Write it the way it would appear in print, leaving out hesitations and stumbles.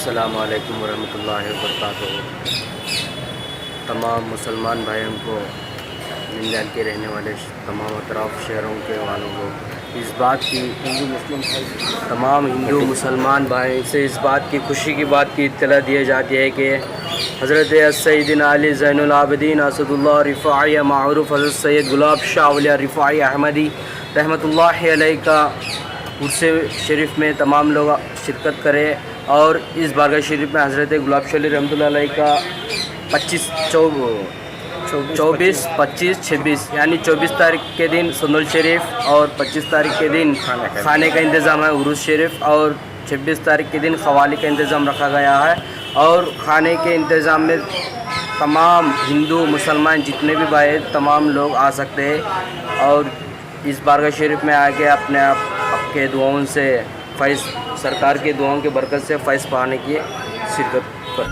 السلام علیکم ورحمۃ اللہ وبرکاتہ۔ تمام مسلمان بھائیوں کو، ننجال کے رہنے والے تمام اطراف شہروں کے والوں کو اس بات کی تمام ہندو مسلمان بھائی سے اس بات کی خوشی کی بات کی اطلاع دی جاتی ہے کہ حضرت سیدنا علی زین العابدین اسد اللہ رفاعی معروف حضرت سید گلاب شاہ اولیاء رفاعی احمدی رحمۃ اللہ علیہ کا عرس شریف میں تمام لوگ شرکت کرے، اور اس بارگاہ شریف میں حضرت گلاب شاہ رحمۃ اللہ علیہ کا 24، 25، 26 یعنی 24 تاریخ کے دن سنل شریف اور 25 تاریخ کے دن کھانے کا انتظام ہے عرس شریف، اور 26 تاریخ کے دن قوالی کا انتظام رکھا گیا ہے۔ اور کھانے کے انتظام میں تمام ہندو مسلمان جتنے بھی بھائی تمام لوگ آ سکتے ہیں، اور اس بارگاہ شریف میں آ کے اپنے آپ کے دعاؤں سے فیض، سرکار کے دعاؤں کے برکت سے فیض پانے کی شرکت کر